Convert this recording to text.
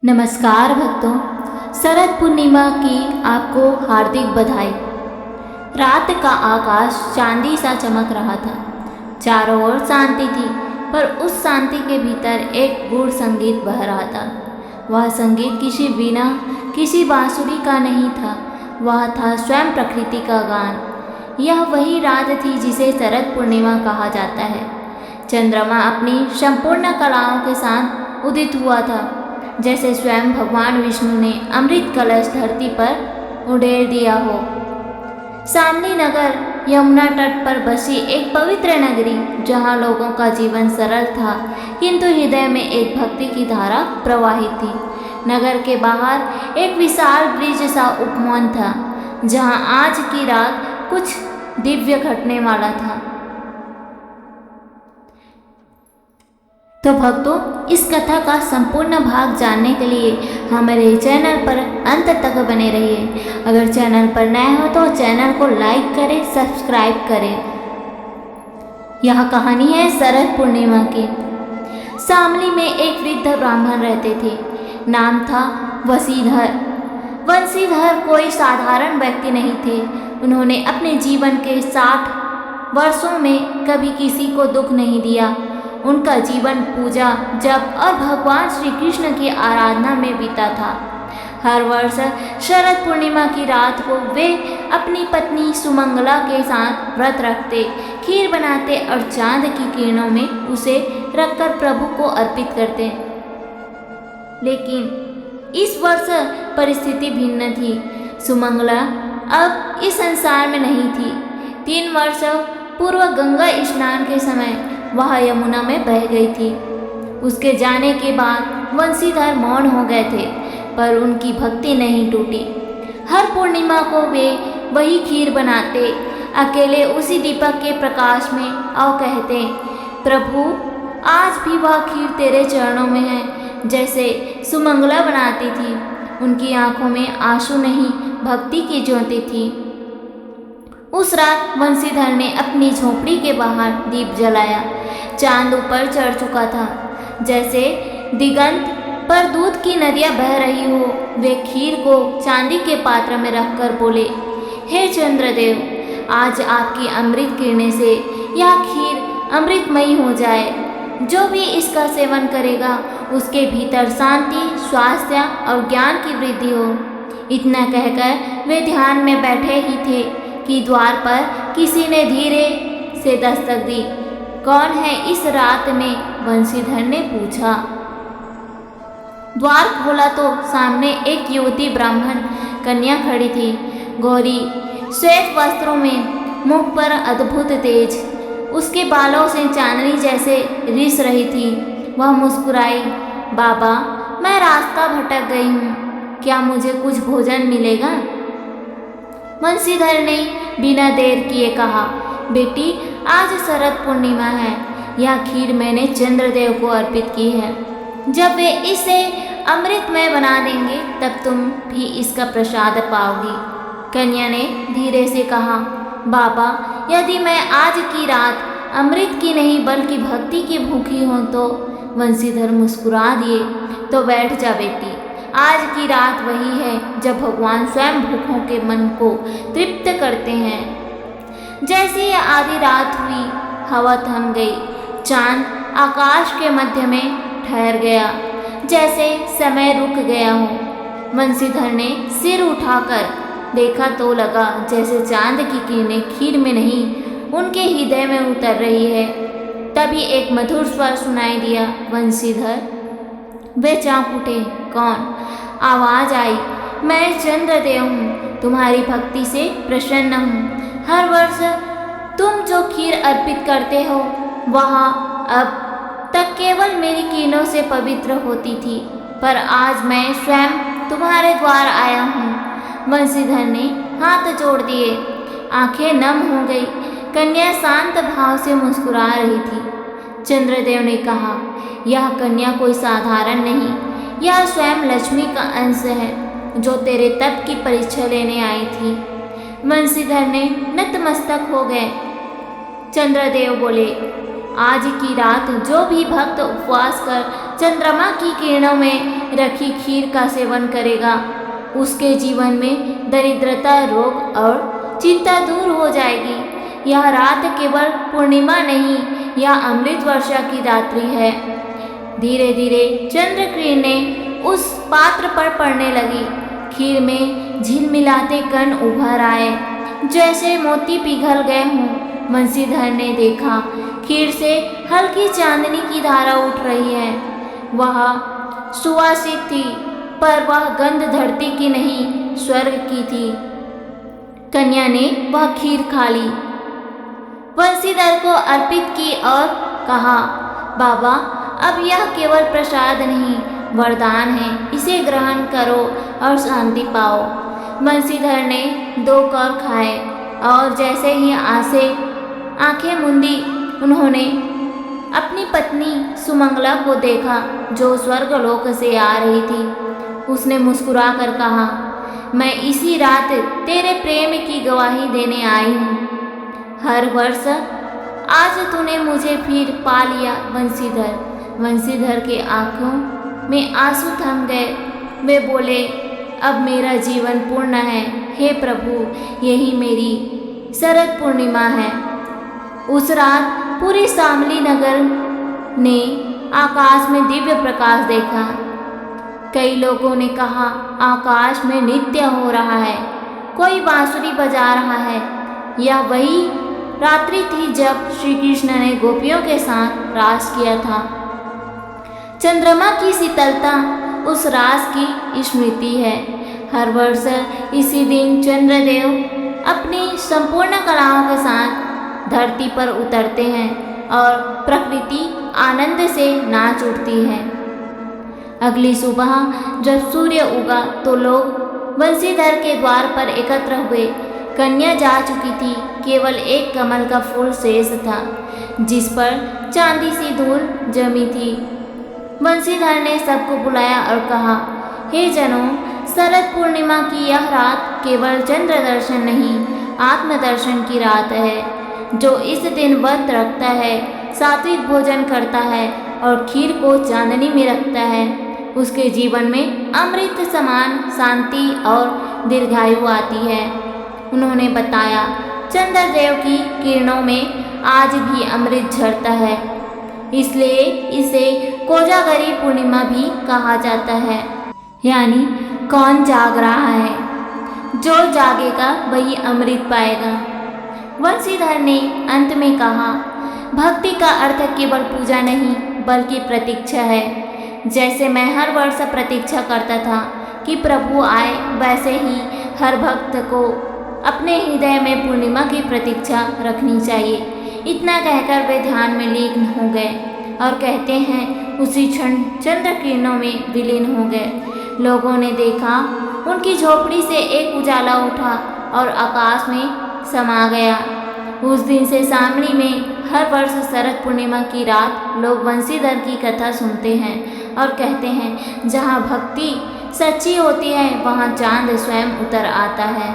नमस्कार भक्तों, शरद पूर्णिमा की आपको हार्दिक बधाई। रात का आकाश चांदी सा चमक रहा था। चारों ओर शांति थी, पर उस शांति के भीतर एक गूढ़ संगीत बह रहा था। वह संगीत किसी वीणा, किसी बांसुरी का नहीं था, वह था स्वयं प्रकृति का गान। यह वही रात थी जिसे शरद पूर्णिमा कहा जाता है। चंद्रमा अपनी संपूर्ण कलाओं के साथ उदित हुआ था, जैसे स्वयं भगवान विष्णु ने अमृत कलश धरती पर उड़ेल दिया हो। सामनी नगर यमुना तट पर बसी एक पवित्र नगरी, जहाँ लोगों का जीवन सरल था, किंतु हृदय में एक भक्ति की धारा प्रवाहित थी। नगर के बाहर एक विशाल ब्रिज सा उपवन था, जहाँ आज की रात कुछ दिव्य घटने वाला था। तो भक्तों, इस कथा का संपूर्ण भाग जानने के लिए हमारे चैनल पर अंत तक बने रहिए। अगर चैनल पर नए हो तो चैनल को लाइक करें, सब्सक्राइब करें। यह कहानी है शरद पूर्णिमा की। शामली में एक वृद्ध ब्राह्मण रहते थे। नाम था वंशीधर। वंशीधर कोई साधारण व्यक्ति नहीं थे। उन्होंने अपने जीवन के 60 वर्षों में कभी किसी को दुख नहीं दिया। उनका जीवन पूजा, जप और भगवान श्री कृष्ण की आराधना में बीता था। हर वर्ष शरद पूर्णिमा की रात को वे अपनी पत्नी सुमंगला के साथ व्रत रखते, खीर बनाते और चांद की किरणों में उसे रखकर प्रभु को अर्पित करते। लेकिन इस वर्ष परिस्थिति भिन्न थी। सुमंगला अब इस संसार में नहीं थी। 3 वर्ष पूर्व गंगा स्नान के समय वह यमुना में बह गई थी। उसके जाने के बाद वंशीधर मौन हो गए थे, पर उनकी भक्ति नहीं टूटी। हर पूर्णिमा को वे वही खीर बनाते, अकेले उसी दीपक के प्रकाश में, और कहते, प्रभु आज भी वह खीर तेरे चरणों में है, जैसे सुमंगला बनाती थी। उनकी आंखों में आंसू नहीं, भक्ति की ज्योति थी। उस रात वंशीधर ने अपनी झोपड़ी के बाहर दीप जलाया। चांद ऊपर चढ़ चुका था, जैसे दिगंत पर दूध की नदियां बह रही हो। वे खीर को चांदी के पात्र में रखकर बोले, हे चंद्रदेव, आज आपकी अमृत किरणें से यह खीर अमृतमयी हो जाए। जो भी इसका सेवन करेगा उसके भीतर शांति, स्वास्थ्य और ज्ञान की वृद्धि हो। इतना कहकर वे ध्यान में बैठे ही थे कि द्वार पर किसी ने धीरे से दस्तक दी। कौन है इस रात में? वंशीधर ने पूछा। द्वार खोला तो सामने एक युवती ब्राह्मण कन्या खड़ी थी। गौरी श्वेत वस्त्रों में, मुख पर अद्भुत तेज, उसके बालों से चांदनी जैसे रिस रही थी। वह मुस्कुराई, बाबा मैं रास्ता भटक गई हूँ, क्या मुझे कुछ भोजन मिलेगा? वंशीधर ने बिना देर किए कहा, बेटी आज शरद पूर्णिमा है, यह खीर मैंने चंद्रदेव को अर्पित की है। जब वे इसे अमृतमय बना देंगे तब तुम भी इसका प्रसाद पाओगी। कन्या ने धीरे से कहा, बाबा यदि मैं आज की रात अमृत की नहीं बल्कि भक्ति की भूखी हूँ तो? वंशीधर मुस्कुरा दिए, तो बैठ जा बेटी, आज की रात वही है जब भगवान स्वयं भूखों के मन को तृप्त करते हैं। जैसे ही आधी रात हुई, हवा थम गई। चांद आकाश के मध्य में ठहर गया, जैसे समय रुक गया हो। वंशीधर ने सिर उठाकर देखा तो लगा जैसे चांद की किरणें खीर में नहीं, उनके हृदय में उतर रही है। तभी एक मधुर स्वर सुनाई दिया, वंशीधर। वे चौंक उठे। कौन? आवाज आई, मैं चंद्रदेव हूँ, तुम्हारी भक्ति से प्रसन्न हूँ। हर वर्ष तुम जो खीर अर्पित करते हो वह अब तक केवल मेरी किरणों से पवित्र होती थी, पर आज मैं स्वयं तुम्हारे द्वार आया हूँ। वंशीधर ने हाथ जोड़ दिए, आंखें नम हो गई। कन्या शांत भाव से मुस्कुरा रही थी। चंद्रदेव ने कहा, यह कन्या कोई साधारण नहीं, यह स्वयं लक्ष्मी का अंश है, जो तेरे तप की परीक्षा लेने आई थी। वंशीधर ने नतमस्तक हो गए। चंद्रदेव बोले, आज की रात जो भी भक्त उपवास कर चंद्रमा की किरणों में रखी खीर का सेवन करेगा, उसके जीवन में दरिद्रता, रोग और चिंता दूर हो जाएगी। यह रात केवल पूर्णिमा नहीं, यह अमृत वर्षा की रात्रि है। धीरे धीरे चंद्र किरणें उस पात्र पर पड़ने लगी। खीर में झिलमिलाते कण उभर आए, जैसे मोती पिघल गए हों। बंसीधर ने देखा, खीर से हल्की चांदनी की धारा उठ रही है। वह सुवासित थी, पर वह गंध धरती की नहीं, स्वर्ग की थी। कन्या ने वह खीर खा ली, बंसीधर को अर्पित की और कहा, बाबा, अब यह केवल प्रसाद नहीं, वरदान है, इसे ग्रहण करो और शांति पाओ। बंसीधर ने 2 कौर खाए और जैसे ही आंखें मूंदी, उन्होंने अपनी पत्नी सुमंगला को देखा, जो स्वर्गलोक से आ रही थी। उसने मुस्कुरा कर कहा, मैं इसी रात तेरे प्रेम की गवाही देने आई हूँ। हर वर्ष आज तूने मुझे फिर पा लिया बंसीधर। बंसीधर के आंखों में आंसू थम गए। वे बोले, अब मेरा जीवन पूर्ण है। हे प्रभु, यही मेरी शरद पूर्णिमा है। उस रात पूरी शामली नगर ने आकाश में दिव्य प्रकाश देखा। कई लोगों ने कहा, आकाश में नृत्य हो रहा है, कोई बांसुरी बजा रहा है। यह वही रात्रि थी जब श्री कृष्ण ने गोपियों के साथ रास किया था। चंद्रमा की शीतलता उस रास की स्मृति है। हर वर्ष इसी दिन चंद्रदेव अपनी संपूर्ण कलाओं के साथ धरती पर उतरते हैं और प्रकृति आनंद से नाच उठती है। अगली सुबह जब सूर्य उगा तो लोग बंसीधर के द्वार पर एकत्र हुए। कन्या जा चुकी थी, केवल एक कमल का फूल शेष था, जिस पर चांदी सी धूल जमी थी। बंसीधर ने सबको बुलाया और कहा, हे जनों, शरद पूर्णिमा की यह रात केवल चंद्र दर्शन नहीं, आत्मदर्शन की रात है। जो इस दिन व्रत रखता है, सात्विक भोजन करता है और खीर को चांदनी में रखता है, उसके जीवन में अमृत समान शांति और दीर्घायु आती है। उन्होंने बताया, चंद्रदेव की किरणों में आज भी अमृत झरता है, इसलिए इसे कोजागरी पूर्णिमा भी कहा जाता है। यानी कौन जाग रहा है, जो जागेगा वही अमृत पाएगा। बंसीधर ने अंत में कहा, भक्ति का अर्थ केवल पूजा नहीं बल्कि प्रतीक्षा है। जैसे मैं हर वर्ष प्रतीक्षा करता था कि प्रभु आए, वैसे ही हर भक्त को अपने हृदय में पूर्णिमा की प्रतीक्षा रखनी चाहिए। इतना कहकर वे ध्यान में लीन हो गए और कहते हैं उसी क्षण चंद्र किरणों में विलीन हो गए। लोगों ने देखा, उनकी झोपड़ी से एक उजाला उठा और आकाश में समा गया। उस दिन से शामली में हर वर्ष शरद पूर्णिमा की रात लोग बंसीधर की कथा सुनते हैं और कहते हैं, जहाँ भक्ति सच्ची होती है वहाँ चांद स्वयं उतर आता है।